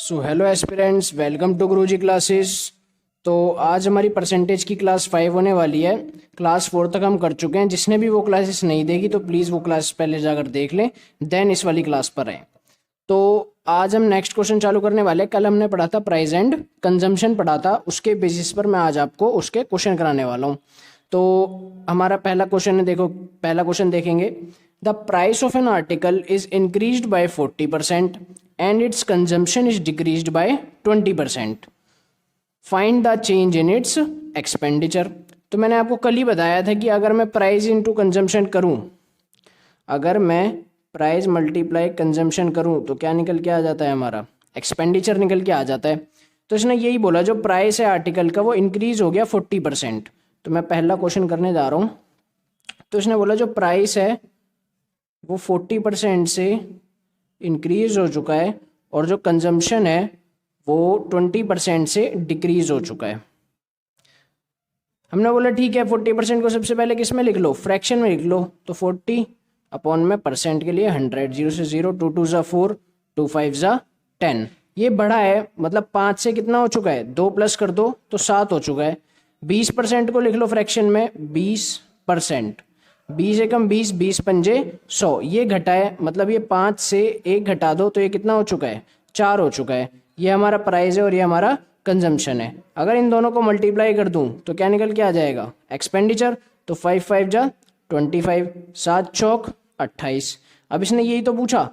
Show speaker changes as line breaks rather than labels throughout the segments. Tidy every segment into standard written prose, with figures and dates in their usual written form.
So hello aspirants, welcome to Guruji classes. तो आज हमारी परसेंटेज की क्लास 5 होने वाली है। क्लास 4 तक हम कर चुके हैं। जिसने भी वो क्लासेस नहीं देखी तो प्लीज़ वो क्लास पहले जाकर देख लें, देन इस वाली क्लास पर आए। तो आज हम नेक्स्ट क्वेश्चन चालू करने वाले हैं। कल हमने पढ़ा था प्राइस एंड कंजम्पशन पढ़ा था, उसके बेसिस पर मैं आज आपको उसके क्वेश्चन कराने वाला हूँ। तो हमारा पहला क्वेश्चन है, देखो पहला क्वेश्चन देखेंगे। The price of an article is increased by 40% and it's consumption is decreased bye 20%। Find the change in its expenditure. तो मैंने आपको कल ही बताया था कि अगर मैं प्राइस इंटू कंजम्पशन करूं, अगर मैं प्राइस मल्टीप्लाई कंजम्पशन करूं तो क्या निकल के आ जाता है, हमारा एक्सपेंडिचर निकल के आ जाता है। तो इसने यही बोला, जो प्राइस है आर्टिकल का वो इंक्रीज हो गया 40%। तो मैं पहला क्वेश्चन करने जा रहा हूँ। तो इसने बोला जो प्राइस है वो 40% से इंक्रीज हो चुका है और जो कंजम्पशन है वो 20% से डिक्रीज हो चुका है। हमने बोला ठीक है, 40% को सबसे पहले किस में लिख लो, फ्रैक्शन में लिख लो। तो 40 अपॉन में परसेंट के लिए 100, 0 से 0, 2 2 ज़ा 4, 2 5 ज़ा 10। ये बढ़ा है, मतलब 5 से कितना हो चुका है, 2 प्लस कर दो तो 7 हो चुका है। 20% को लिख लो फ्रैक्शन में 20%, 20 एकम 20, 20 पंजे 100। ये घटा है, मतलब ये 5 से 1 घटा दो तो ये कितना हो चुका है, 4 हो चुका है। ये हमारा प्राइस है और ये हमारा कंजम्पशन है। अगर इन दोनों को मल्टीप्लाई कर दूं तो क्या निकल के आ जाएगा, एक्सपेंडिचर। तो 5 5 जा 25, 7 चौक 28। अब इसने यही तो पूछा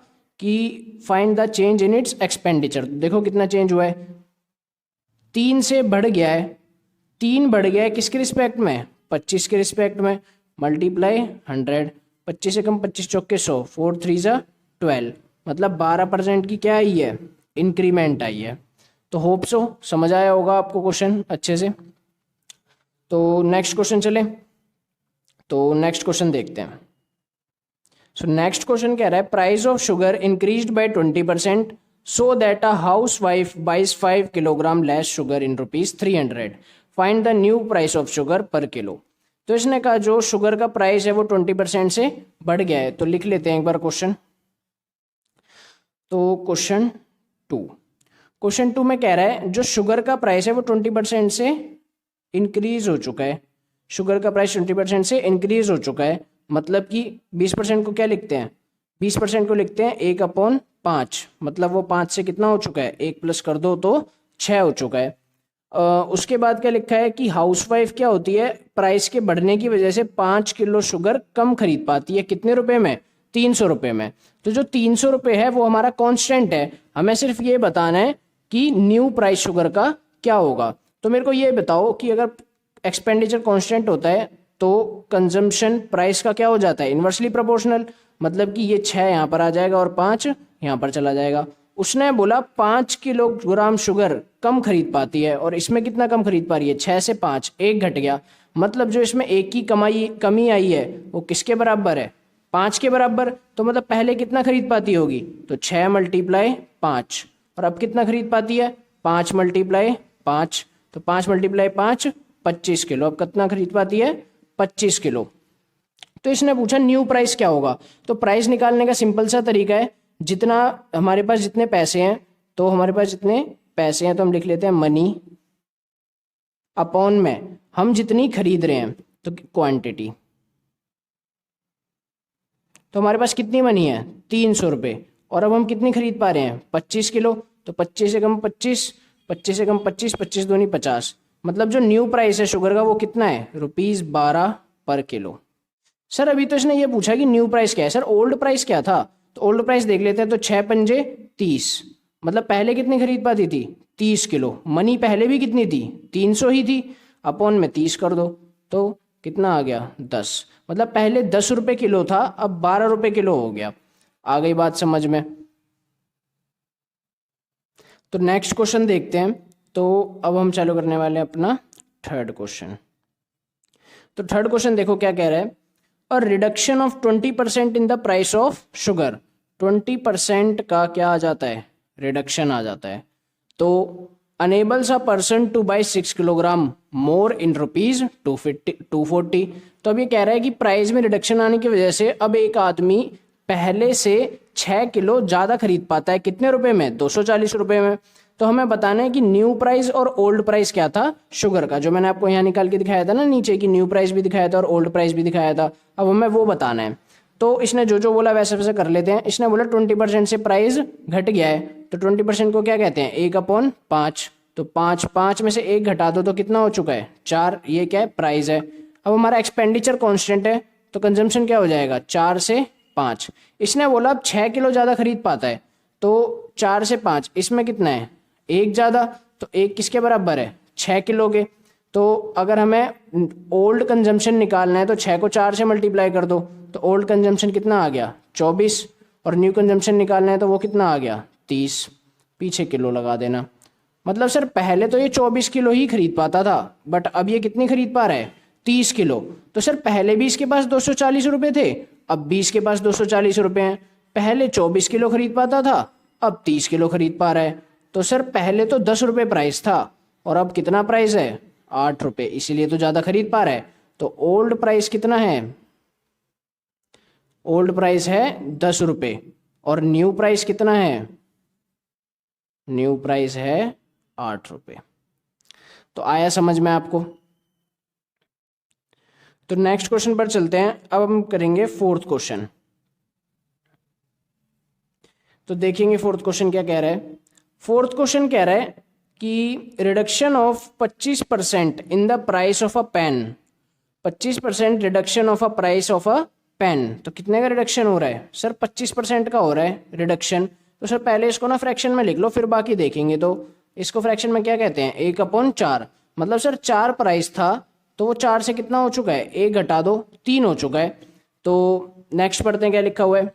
कि find the change in its expenditure. देखो कितना चेंज हुआ है, 3 से बढ़ गया है, 3 बढ़ गया है किसके रिस्पेक्ट में, 25 के रिस्पेक्ट में। मल्टीप्लाई 100, 25 से कम 25 चौक के 100, 4 3 ज़ा 12, मतलब 12% की क्या आई है, इंक्रीमेंट आई है। तो होप सो समझ आया होगा आपको क्वेश्चन अच्छे से। तो नेक्स्ट क्वेश्चन चले, तो नेक्स्ट क्वेश्चन देखते हैं। सो नेक्स्ट क्वेश्चन कह रहा है price of sugar increased by 20% so that a house wife buys 5 kilogram less sugar in ₹300। Find the new price of sugar per kilo. तो इसने कहा जो शुगर का प्राइस है वो 20% से बढ़ गया है। तो लिख लेते हैं एक बार क्वेश्चन। तो क्वेश्चन टू में कह रहा है जो शुगर का प्राइस है वो 20% से इंक्रीज हो चुका है। शुगर का प्राइस 20% से इंक्रीज हो चुका है, मतलब कि 20% को क्या लिखते हैं, 20% को लिखते हैं 1/5, मतलब वो 5 से कितना हो चुका है, 1 प्लस कर दो तो 6 हो चुका है। उसके बाद क्या लिखा है कि हाउसवाइफ क्या होती है, प्राइस के बढ़ने की वजह से 5 किलो शुगर कम खरीद पाती है। कितने रुपए में, 300 रुपये में। तो जो 300 रुपये है वो हमारा कांस्टेंट है, हमें सिर्फ ये बताना है कि न्यू प्राइस शुगर का क्या होगा। तो मेरे को ये बताओ कि अगर एक्सपेंडिचर कांस्टेंट होता है तो कंजम्पशन प्राइस का क्या हो जाता है, इन्वर्सली प्रोपोर्शनल। मतलब कि ये 6 यहाँ पर आ जाएगा और 5 यहाँ पर चला जाएगा। उसने बोला 5 किलोग्राम शुगर कम खरीद पाती है और इसमें कितना कम खरीद पा रही है, 6 से 5, 1 घट गया। मतलब जो इसमें एक की कमी आई है वो किसके बराबर है, 5 के बराबर। तो मतलब पहले कितना खरीद पाती होगी, तो 6 × 5, और अब कितना खरीद पाती है, 5 × 5। तो 5 × 5 25 किलो। अब कितना खरीद पाती है, 25 किलो। तो इसने पूछा न्यू प्राइस क्या होगा। तो प्राइस निकालने का सिंपल सा तरीका है, जितना हमारे पास जितने पैसे हैं, तो हमारे पास जितने पैसे हैं तो हम लिख लेते हैं मनी अपॉन में हम जितनी खरीद रहे हैं तो क्वांटिटी। तो हमारे पास कितनी मनी है, 300 रुपये, और अब हम कितनी खरीद पा रहे हैं, 25 किलो। तो 25 से कम 25, 25 से कम 25, 25 दूनी 50, मतलब जो न्यू प्राइस है शुगर का वो कितना है, ₹12 पर किलो। सर अभी तो इसने ये पूछा कि न्यू प्राइस क्या है। सर ओल्ड प्राइस क्या था, तो ओल्ड प्राइस देख लेते हैं। तो 6 पंजे 30, मतलब पहले कितनी खरीद पाती थी, 30 किलो। मनी पहले भी कितनी थी, 300 ही थी। अपॉन में 30 कर दो तो कितना आ गया, 10। मतलब पहले 10 रुपये किलो था, अब 12 रुपये किलो हो गया। आ गई बात समझ में। तो नेक्स्ट क्वेश्चन देखते हैं। तो अब हम चालू करने वाले हैं अपना थर्ड क्वेश्चन। तो थर्ड क्वेश्चन देखो क्या कह रहा है, a reduction of 20% in the price of sugar. 20% का क्या आ जाता है, रिडक्शन आ जाता है। तो enables a person to buy 6 kilogram more in ₹240। तो अब ये कह रहा है कि प्राइस में रिडक्शन आने की वजह से अब एक आदमी पहले से 6 किलो ज़्यादा खरीद पाता है, कितने रुपए में? 240 रुपए में। तो हमें बताना है कि न्यू प्राइस और ओल्ड प्राइस क्या था शुगर का, जो मैंने आपको यहाँ निकाल के दिखाया था ना नीचे, कि न्यू प्राइस भी दिखाया था और ओल्ड प्राइस भी दिखाया था। अब हमें वो बताना है। तो इसने जो जो बोला वैसे वैसे कर लेते हैं। इसने बोला 20% से प्राइस घट गया है, तो 20% को क्या कहते हैं? 1/5। तो 5 में से 1 घटा दो तो कितना हो चुका है? 4। ये क्या है? प्राइस है। अब हमारा एक्सपेंडिचर कांस्टेंट है, तो कंजम्पशन क्या हो जाएगा? 4 से 5। इसने बोला अब 6 किलो ज़्यादा खरीद पाता है, तो 4 से 5 इसमें कितना है? 1 ज़्यादा। तो 1 किसके बराबर है? 6 किलो के। तो अगर हमें ओल्ड कंजम्पशन निकालना है तो 6 को 4 से मल्टीप्लाई कर दो, तो ओल्ड कंजम्पशन कितना आ गया? 24। और न्यू कंजम्पशन निकालना है तो वो कितना आ गया? 30। पीछे किलो लगा देना। मतलब सर पहले तो ये 24 किलो ही खरीद पाता था, बट अब ये कितनी खरीद पा रहा है? 30 किलो। तो सर पहले भी इसके पास 240 रुपये थे, अब भी इसके पास 240 रुपये हैं। पहले 24 किलो खरीद पाता था, अब 30 किलो खरीद पा रहा है। तो सर पहले तो 10 रुपये प्राइस था और अब कितना प्राइस है? 8 रुपये, इसीलिए तो ज़्यादा खरीद पा रहा है। तो ओल्ड प्राइस कितना है? ओल्ड प्राइस है 10 रुपये। और न्यू प्राइस कितना है? न्यू प्राइस है 8 रुपये। तो आया समझ में आपको? तो नेक्स्ट क्वेश्चन पर चलते हैं। अब हम करेंगे 4th क्वेश्चन। तो देखेंगे 4th क्वेश्चन क्या कह रहा है। 4th क्वेश्चन कह रहा है कि reduction of 25% in the price of a pen. 25% reduction of a price of a pen. तो कितने का रिडक्शन हो रहा है? सर 25% का हो रहा है रिडक्शन। तो सर पहले इसको ना फ्रैक्शन में लिख लो, फिर बाकी देखेंगे। तो इसको फ्रैक्शन में क्या कहते हैं? 1/4। मतलब सर 4 प्राइस था, तो वो 4 से कितना हो चुका है? 1 घटा दो, 3 हो चुका है। तो नेक्स्ट पढ़ते हैं क्या लिखा हुआ है।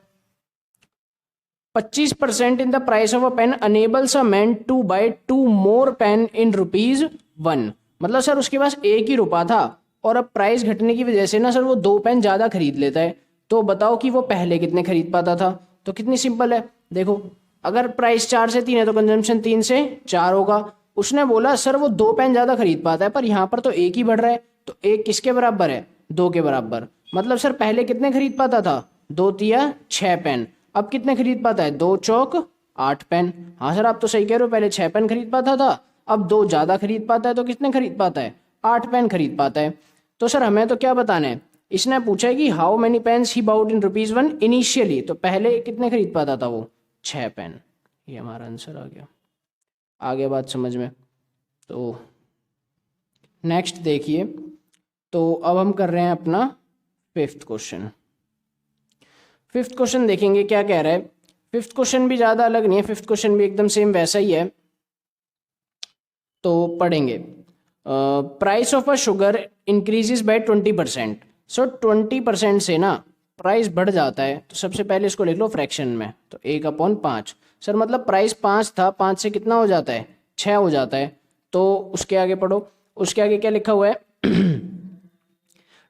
25% in the price of a pen enables a man to buy 2 more pen in ₹1। मतलब सर उसके पास 1 ही रुपया था और अब प्राइस घटने की वजह से ना सर वो 2 पेन ज़्यादा खरीद लेता है। तो बताओ कि वो पहले कितने खरीद पाता था। तो कितनी सिंपल है, देखो अगर प्राइस 4 से 3 है तो कंजम्पशन 3 से 4 होगा। उसने बोला सर वो 2 पेन ज़्यादा खरीद पाता है, पर यहाँ पर तो 1 ही बढ़ रहा है, तो 1 किसके बराबर है? 2 के बराबर। मतलब सर पहले कितने खरीद पाता था? 2 तिया 6 पेन। अब कितने खरीद पाता है? 2 चौक 8 पेन। हाँ सर आप तो सही कह रहे हो, पहले 6 पेन खरीद पाता था, अब 2 ज़्यादा खरीद पाता है, तो कितने खरीद पाता है? 8 पेन खरीद पाता है। तो सर हमें तो क्या बताना है, इसने पूछा है कि how many pens he bought in ₹1 initially. तो पहले कितने खरीद पाता था वो? 6 पेन। ये हमारा आंसर आ गया। आगे बात समझ में। तो नेक्स्ट देखिए, तो अब हम कर रहे हैं अपना 5th क्वेश्चन। 5th क्वेश्चन देखेंगे क्या कह रहा है। 5th क्वेश्चन भी ज़्यादा अलग नहीं है, 5th क्वेश्चन भी एकदम सेम वैसा ही है। तो पढ़ेंगे, price of a sugar increases by 20%। सो 20% से ना प्राइस बढ़ जाता है। तो सबसे पहले इसको लिख लो फ्रैक्शन में, तो 1/5। सर मतलब प्राइस 5 था, 5 से कितना हो जाता है? 6 हो जाता है। तो उसके आगे पढ़ो, उसके आगे क्या लिखा हुआ है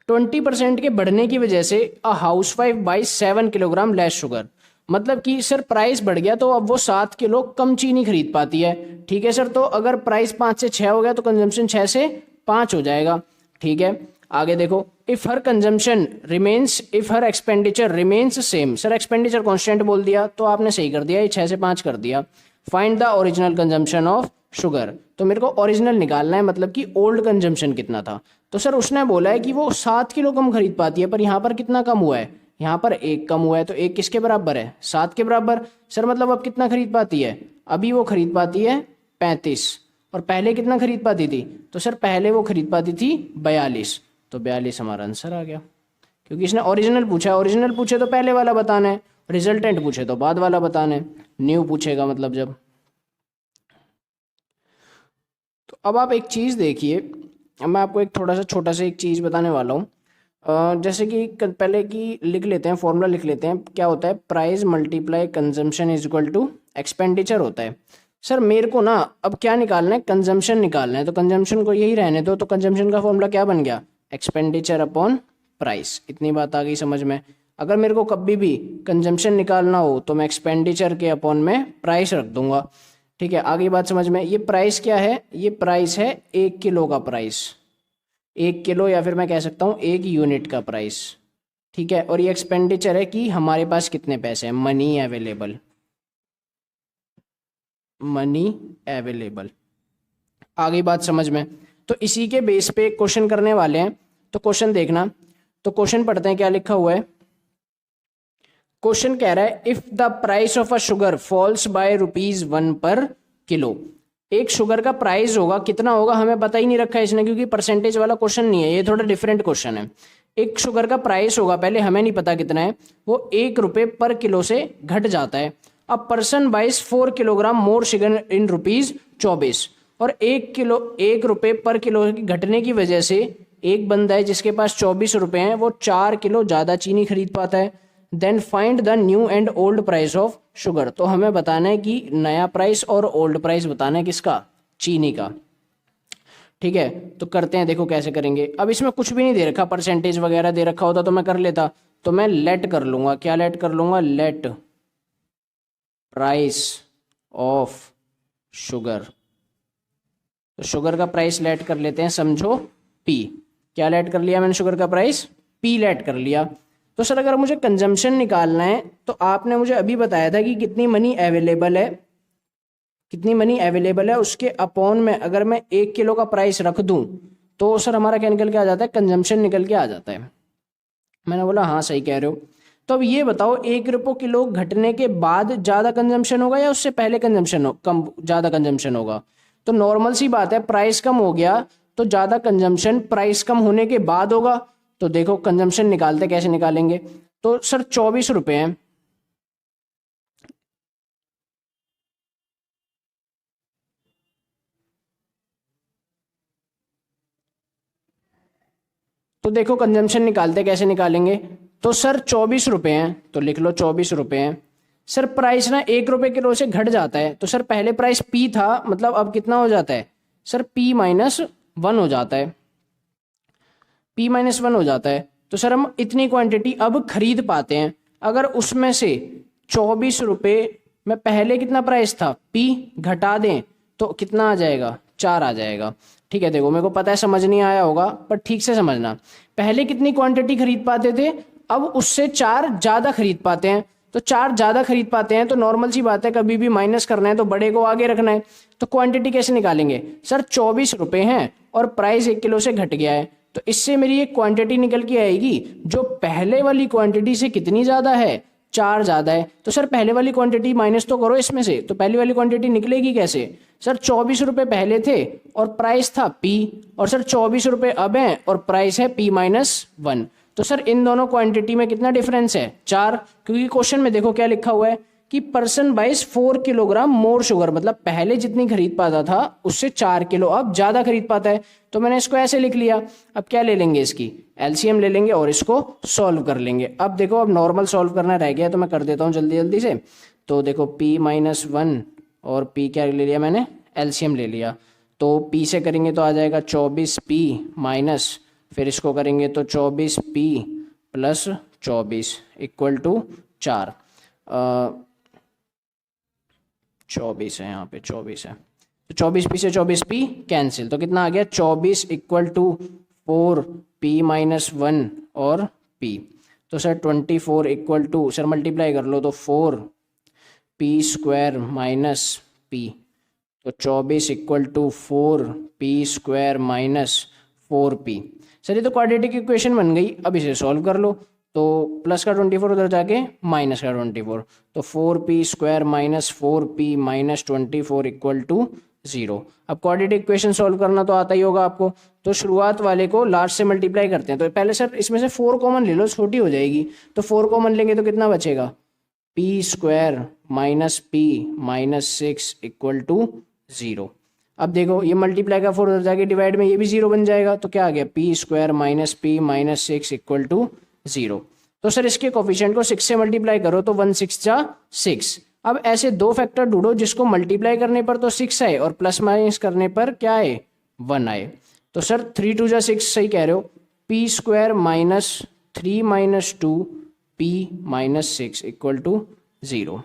20% के बढ़ने की वजह से अ house wife by 7 kilogram less sugar. मतलब कि सर प्राइस बढ़ गया तो अब वो 7 किलो कम चीनी खरीद पाती है। ठीक है सर, तो अगर प्राइस 5 से 6 हो गया तो कंजम्पशन 6 से 5 हो जाएगा। ठीक है, आगे देखो, if her consumption remains, if her expenditure remains same. Sir expenditure constant बोल दिया तो आपने सही कर दिया, ये 6 से 5 कर दिया। Find the original consumption of sugar. तो मेरे को ओरिजिनल निकालना है, मतलब कि ओल्ड कंजम्पशन कितना था। तो सर उसने बोला है कि वो 7 किलो कम खरीद पाती है, पर यहाँ पर कितना कम हुआ है? यहाँ पर 1 कम हुआ है। तो 1 किसके बराबर है? 7 के बराबर। सर मतलब अब कितना खरीद पाती है? अभी वो खरीद पाती है 35, और पहले कितना खरीद पाती थी? तो सर पहले वो खरीद पाती थी 42। तो 42 हमारा आंसर आ गया, क्योंकि इसने ओरिजिनल पूछा है। ओरिजिनल पूछे तो पहले वाला बताना है, रिजल्टेंट पूछे तो बाद वाला बताना है। न्यू पूछेगा मतलब जब। तो अब आप एक चीज़ देखिए, मैं आपको एक थोड़ा सा छोटा सा एक चीज़ बताने वाला हूँ। जैसे कि पहले की लिख लेते हैं, फॉर्मूला लिख लेते हैं। क्या होता है? Price multiply consumption is equal to expenditure होता है। सर मेरे को ना अब क्या निकालना है? कंजम्पशन निकालना है। तो कंजम्पशन को यही रहने दो। तो कंजम्पशन का फॉर्मूला क्या बन गया? Expenditure upon price. इतनी बात आ गई समझ में। अगर मेरे को कभी भी कंजम्पशन निकालना हो तो मैं एक्सपेंडिचर के अपॉन में प्राइस रख दूंगा। ठीक है, आगे बात समझ में। ये प्राइस क्या है? ये प्राइस है 1 किलो का प्राइस, 1 किलो, या फिर मैं कह सकता हूँ 1 यूनिट का प्राइस। ठीक है, और ये एक्सपेंडिचर है कि हमारे पास कितने पैसे हैं, मनी अवेलेबल, मनी अवेलेबल। आ गई बात समझ में। तो इसी के बेस पे क्वेश्चन करने वाले हैं। तो क्वेश्चन देखना, तो क्वेश्चन पढ़ते हैं क्या लिखा हुआ है। क्वेश्चन कह रहा है if the price of a sugar falls by ₹1 per kilo. एक शुगर का प्राइस होगा, कितना होगा हमें पता ही नहीं रखा है इसने, क्योंकि परसेंटेज वाला क्वेश्चन नहीं है, ये थोड़ा डिफरेंट क्वेश्चन है। एक शुगर का प्राइस होगा, पहले हमें नहीं पता कितना है, वो ₹1 पर किलो से घट जाता है। अब पर्सन बाइस 4 किलोग्राम मोर शुगर इन ₹24, और ₹1 पर किलो की घटने की वजह से एक बंदा है जिसके पास ₹24 हैं, वो 4 किलो ज़्यादा चीनी खरीद पाता है। Then find the new and old price of sugar. तो हमें बताना है कि नया प्राइस और ओल्ड प्राइस बताना है किसका, चीनी का। ठीक है, तो करते हैं, देखो कैसे करेंगे। अब इसमें कुछ भी नहीं दे रखा, परसेंटेज वगैरह दे रखा होता तो मैं कर लेता। तो मैं लेट कर लूंगा, क्या लेट कर लूंगा, लेट प्राइस ऑफ शुगर। तो शुगर का प्राइस लेट कर लेते हैं, समझो पी। क्या लेट कर लिया मैंने, शुगर का प्राइस पी लेट कर लिया। तो सर अगर मुझे कंजम्पशन निकालना है तो आपने मुझे अभी बताया था कि कितनी मनी अवेलेबल है, कितनी मनी अवेलेबल है, उसके अपॉन में अगर मैं 1 किलो का प्राइस रख दूं तो सर हमारा क्या निकल के आ जाता है, कंजम्पशन निकल के आ जाता है। मैंने बोला हाँ सही कह रहे हो। तो अब ये बताओ ₹1 किलो घटने के बाद ज़्यादा कंजम्पशन होगा या उससे पहले कंजम्पशन कम ज़्यादा कंजम्पशन होगा। तो नॉर्मल सी बात है, प्राइस कम हो गया तो ज़्यादा कंजम्पशन प्राइस कम होने के बाद होगा। तो देखो कंजम्पशन निकालते, कैसे निकालेंगे। तो सर ₹24 हैं, तो देखो कंजम्पशन निकालते कैसे निकालेंगे। तो सर ₹24 हैं, तो लिख लो ₹24 हैं। सर प्राइस ना ₹1 किलो से घट जाता है, तो सर पहले प्राइस पी था, मतलब अब कितना हो जाता है सर, P-1 हो जाता है, P-1 हो जाता है। तो सर हम इतनी क्वांटिटी अब खरीद पाते हैं। अगर उसमें से ₹24 में पहले कितना प्राइस था, P घटा दें तो कितना आ जाएगा, 4 आ जाएगा। ठीक है, देखो मेरे को पता है समझ नहीं आया होगा, पर ठीक से समझना। पहले कितनी क्वांटिटी खरीद पाते थे, अब उससे 4 ज़्यादा खरीद पाते हैं। तो 4 ज़्यादा खरीद पाते हैं तो नॉर्मल सी बात है, कभी भी माइनस करना है तो बड़े को आगे रखना है। तो क्वांटिटी कैसे निकालेंगे, सर ₹24 हैं और प्राइस 1 किलो से घट गया है, तो इससे मेरी एक क्वांटिटी निकल के आएगी जो पहले वाली क्वांटिटी से कितनी ज़्यादा है, 4 ज़्यादा है। तो सर पहले वाली क्वांटिटी माइनस तो करो इसमें से, तो पहली वाली क्वांटिटी निकलेगी कैसे, सर ₹24 पहले थे और प्राइस था P, और सर ₹24 अब हैं और प्राइस है P-1। तो सर इन दोनों क्वांटिटी में कितना डिफरेंस है, 4। क्योंकि क्वेश्चन में देखो क्या लिखा हुआ है कि पर्सन बाइस 4 किलोग्राम मोर शुगर, मतलब पहले जितनी खरीद पाता था उससे 4 किलो अब ज़्यादा खरीद पाता है। तो मैंने इसको ऐसे लिख लिया। अब क्या ले लेंगे, इसकी एलसीएम ले लेंगे और इसको सॉल्व कर लेंगे। अब देखो अब नॉर्मल सॉल्व करना रह गया, तो मैं कर देता हूँ जल्दी जल्दी से। तो देखो P-1 और P क्या ले लिया मैंने, एलसीएम ले लिया। तो P से करेंगे तो आ जाएगा 24P माइनस, फिर इसको करेंगे तो 24P प्लस 24 इक्वल टू 4। 24 है यहाँ पे, 24 है, तो 24P से 24P कैंसिल, तो कितना आ गया 24 इक्वल टू 4P-1 और P। तो sir 24 equal to, sir multiply कर लो तो 4P² माइनस P, तो 24 equal to 4P² minus 4P। Sir ये तो क्वाड्रेटिक इक्वेशन बन गई। अब इसे सॉल्व कर लो, तो प्लस का 24 उधर जाके माइनस का 24, तो 4P² minus 4P minus 24 equal to 0। अब क्वाड्रेटिक इक्वेशन सॉल्व करना तो आता ही होगा आपको। तो शुरुआत वाले को लास्ट से मल्टीप्लाई करते हैं। तो पहले सर इसमें से 4 कॉमन ले लो, छोटी हो जाएगी। तो 4 कॉमन लेंगे तो कितना बचेगा, P² minus P minus 6 equal to 0। अब देखो ये मल्टीप्लाई का 4 उधर जाके डिवाइड में ये भी 0 बन जाएगा, तो क्या आ गया P² minus P minus 6 equal to 0। तो सर इसके कोफिशिएंट को 6 से मल्टीप्लाई करो तो 1 6 जा 6। अब ऐसे दो फैक्टर ढूंढो जिसको मल्टीप्लाई करने पर तो 6 आए और प्लस माइनस करने पर क्या आए, 1 आए। तो सर 3 2 जा 6, सही कह रहे हो। P² minus 3 minus 2P minus 6 equal to 0।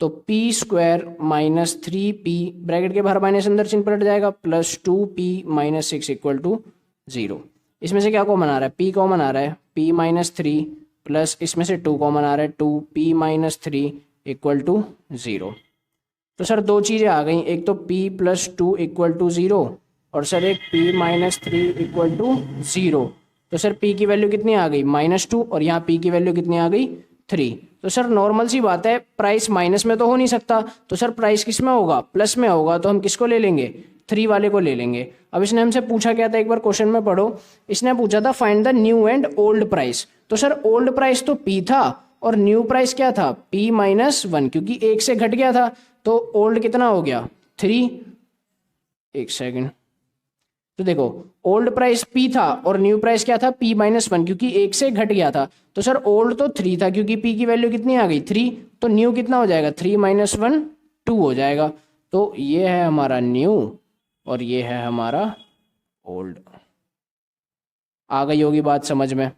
तो P² माइनस 3P ब्रैकेट के बाहर माइनस अंदर चिन्ह पलट जाएगा, plus 2P minus 6 equal to 0। इसमें से क्या कॉमन आ रहा है, p कॉमन आ रहा है, p माइनस 3 प्लस इसमें से 2 कॉमन आ रहा है, 2p माइनस 3 इक्वल टू 0। तो सर दो चीज़ें आ गई, एक तो p प्लस 2 इक्वल टू 0 और सर एक p माइनस 3 इक्वल टू 0। तो सर p की वैल्यू कितनी आ गई, -2, और यहाँ p की वैल्यू कितनी आ गई, 3। तो सर नॉर्मल सी बात है, प्राइस माइनस में तो हो नहीं सकता, तो सर प्राइस किस में होगा, प्लस में होगा, तो हम किसको ले लेंगे, 3 वाले को ले लेंगे। अब इसने हमसे पूछा क्या था, एक बार क्वेश्चन में पढ़ो, इसने पूछा था find the new and old price. तो सर ओल्ड प्राइस तो p था और न्यू प्राइस क्या था, p माइनस 1, क्योंकि 1 से घट गया था, तो ओल्ड कितना हो गया, 3। एक सेकेंड, तो देखो ओल्ड प्राइस p था और न्यू प्राइस क्या था, p माइनस 1, क्योंकि 1 से घट गया था। तो सर ओल्ड तो 3 था, क्योंकि p की वैल्यू कितनी आ गई, 3, तो न्यू कितना हो जाएगा, 3 माइनस 1 2 हो जाएगा। तो ये है हमारा न्यू और ये है हमारा ओल्ड। आ गई होगी बात समझ में।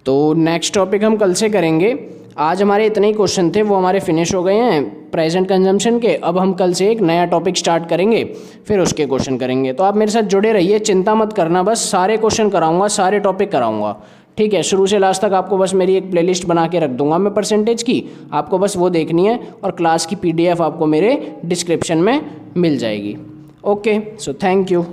तो नेक्स्ट टॉपिक हम कल से करेंगे। आज हमारे इतने ही क्वेश्चन थे, वो हमारे फिनिश हो गए हैं प्रेजेंट कंजम्पशन के। अब हम कल से एक नया टॉपिक स्टार्ट करेंगे, फिर उसके क्वेश्चन करेंगे। तो आप मेरे साथ जुड़े रहिए, चिंता मत करना, बस सारे क्वेश्चन कराऊंगा, सारे टॉपिक कराऊंगा, ठीक है। शुरू से लास्ट तक आपको बस मेरी एक प्लेलिस्ट बना के रख दूंगा मैं परसेंटेज की, आपको बस वो देखनी है, और क्लास की PDF आपको मेरे डिस्क्रिप्शन में मिल जाएगी। Okay, so thank you.